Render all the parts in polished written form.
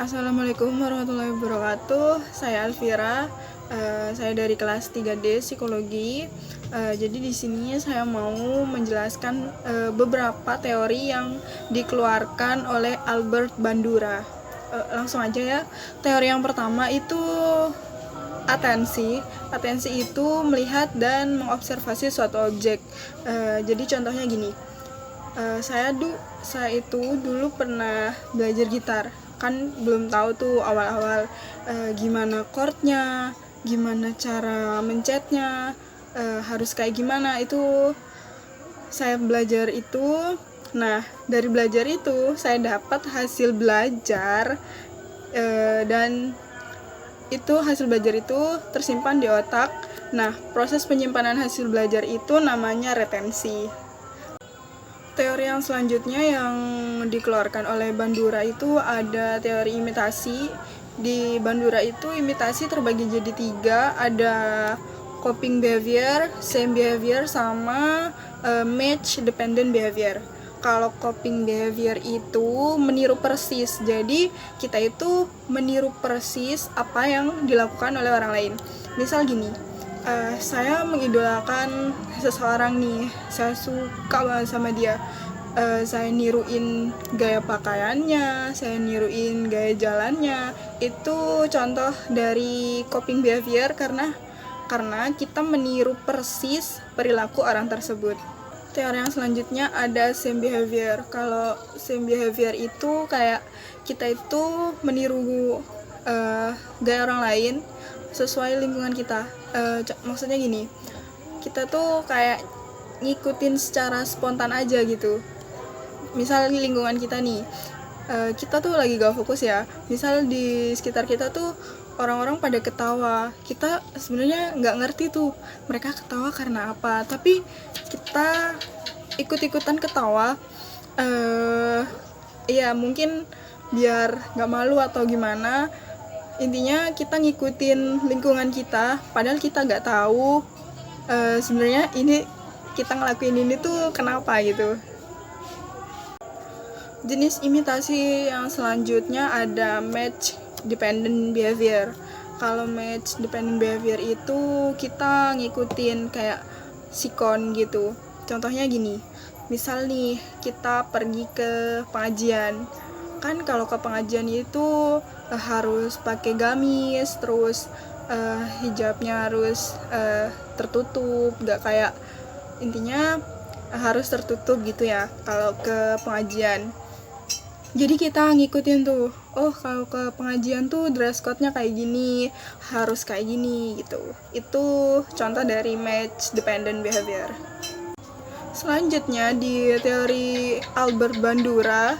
Assalamualaikum warahmatullahi wabarakatuh. Saya Alvira. Saya dari kelas 3D Psikologi. Jadi di sini saya mau menjelaskan beberapa teori yang dikeluarkan oleh Albert Bandura. Langsung aja ya. Teori yang pertama itu atensi. Atensi itu melihat dan mengobservasi suatu objek. Jadi contohnya gini. Saya itu dulu pernah belajar gitar, kan belum tahu tuh awal-awal gimana chordnya, gimana cara mencetnya, harus kayak gimana, itu saya belajar itu. Nah, dari belajar itu saya dapat hasil belajar, dan itu hasil belajar itu tersimpan di otak. Nah, proses penyimpanan hasil belajar itu namanya retensi. Teori yang selanjutnya yang dikeluarkan oleh Bandura itu ada teori imitasi. Di Bandura itu imitasi terbagi jadi 3, ada coping behavior, same behavior, sama match dependent behavior. Kalau coping behavior itu meniru persis, jadi kita itu meniru persis apa yang dilakukan oleh orang lain. Misal gini, saya mengidolakan seseorang nih, saya suka banget sama dia. Saya niruin gaya pakaiannya, saya niruin gaya jalannya. Itu contoh dari coping behavior karena kita meniru persis perilaku orang tersebut. Teori yang selanjutnya ada same behavior. Kalau same behavior itu kayak kita itu meniru gaya orang lain sesuai lingkungan kita. Maksudnya gini, kita tuh kayak ngikutin secara spontan aja gitu. Misal lingkungan kita nih, kita tuh lagi gak fokus ya, misal di sekitar kita tuh orang-orang pada ketawa, kita sebenarnya nggak ngerti tuh mereka ketawa karena apa, tapi kita ikut-ikutan ketawa, ya mungkin biar nggak malu atau gimana. Intinya kita ngikutin lingkungan kita, padahal kita nggak tahu sebenarnya ini kita ngelakuin ini tuh kenapa gitu. Jenis imitasi yang selanjutnya ada match dependent behavior. Kalau match dependent behavior itu kita ngikutin kayak sikon gitu. Contohnya gini, misal nih kita pergi ke pengajian. Kan kalau ke pengajian itu harus pakai gamis, terus hijabnya harus tertutup, gak kayak, intinya harus tertutup gitu ya kalau ke pengajian. Jadi kita ngikutin tuh, oh kalau ke pengajian tuh dress code-nya kayak gini, harus kayak gini gitu. Itu contoh dari match dependent behavior. Selanjutnya di teori Albert Bandura,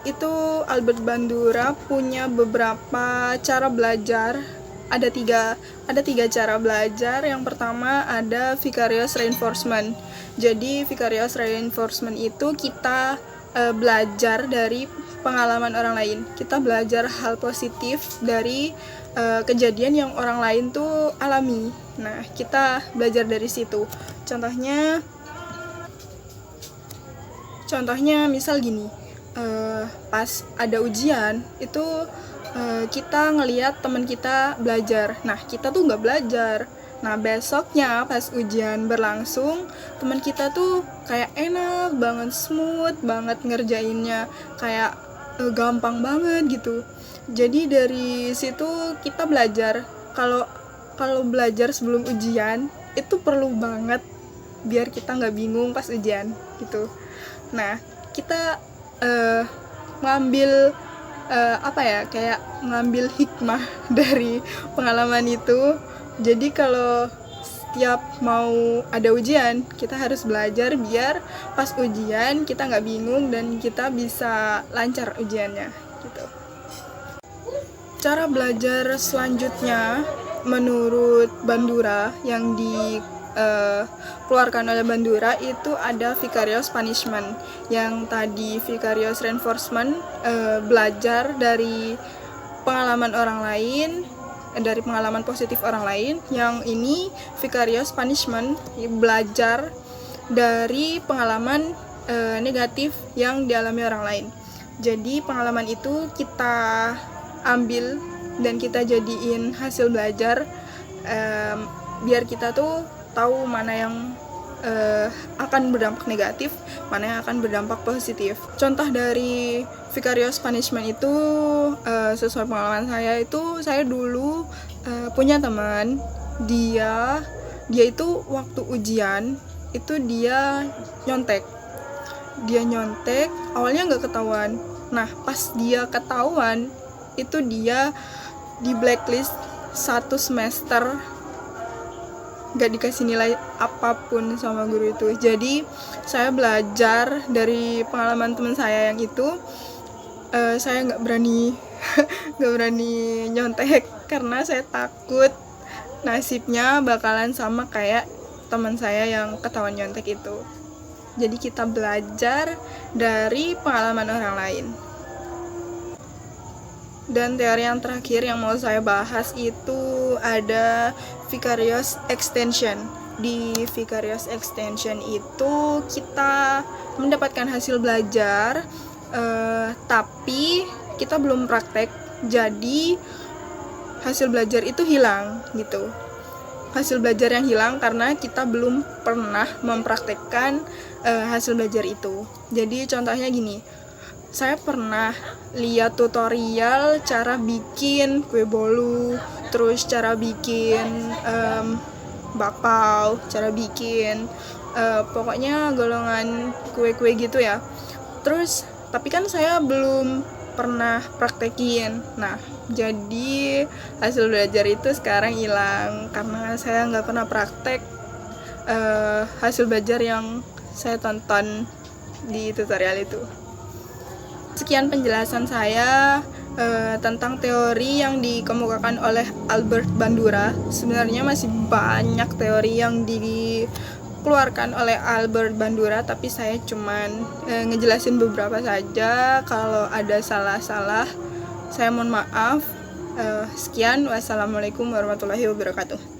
itu Albert Bandura punya beberapa cara belajar. Ada tiga cara belajar. Yang pertama ada vicarious reinforcement. Jadi vicarious reinforcement itu kita belajar dari pengalaman orang lain. Kita belajar hal positif dari kejadian yang orang lain tuh alami. Nah, kita belajar dari situ. Contohnya misal gini, pas ada ujian itu kita ngelihat teman kita belajar. Nah, kita tuh nggak belajar. Nah, besoknya pas ujian berlangsung, teman kita tuh kayak enak banget, smooth banget ngerjainnya, kayak gampang banget gitu. Jadi dari situ kita belajar. Kalau belajar sebelum ujian itu perlu banget biar kita nggak bingung pas ujian gitu. Nah, kita ngambil kayak ngambil hikmah dari pengalaman itu. Jadi kalau setiap mau ada ujian, kita harus belajar biar pas ujian kita nggak bingung dan kita bisa lancar ujiannya gitu. Cara belajar selanjutnya menurut Bandura yang dikeluarkan oleh Bandura itu ada vicarious punishment. Yang tadi vicarious reinforcement, belajar dari pengalaman orang lain, dari pengalaman positif orang lain. Yang ini vicarious punishment, belajar dari pengalaman negatif yang dialami orang lain. Jadi pengalaman itu kita ambil dan kita jadiin hasil belajar, biar kita tuh tahu mana yang akan berdampak negatif, mana yang akan berdampak positif. Contoh dari vicarious punishment itu, sesuai pengalaman saya itu, saya dulu punya teman, dia itu waktu ujian itu dia nyontek, awalnya nggak ketahuan. Nah pas dia ketahuan itu dia di blacklist 1 semester, nggak dikasih nilai apapun sama guru itu. Jadi saya belajar dari pengalaman teman saya yang itu. Saya nggak berani nyontek karena saya takut nasibnya bakalan sama kayak teman saya yang ketahuan nyontek itu. Jadi kita belajar dari pengalaman orang lain. Dan teori yang terakhir yang mau saya bahas itu ada vicarious extension. Di vicarious extension itu kita mendapatkan hasil belajar, tapi kita belum praktek, jadi hasil belajar itu hilang gitu. Hasil belajar yang hilang karena kita belum pernah mempraktekkan hasil belajar itu. Jadi contohnya gini, saya pernah lihat tutorial cara bikin kue bolu, terus cara bikin bakpao, cara bikin pokoknya golongan kue-kue gitu ya. Terus tapi kan saya belum pernah praktekin. Nah jadi hasil belajar itu sekarang hilang karena saya nggak pernah praktek hasil belajar yang saya tonton di tutorial itu. Sekian penjelasan saya tentang teori yang dikemukakan oleh Albert Bandura. Sebenarnya masih banyak teori yang dikeluarkan oleh Albert Bandura, tapi saya cuman ngejelasin beberapa saja. Kalau ada salah-salah, saya mohon maaf. Sekian, wassalamualaikum warahmatullahi wabarakatuh.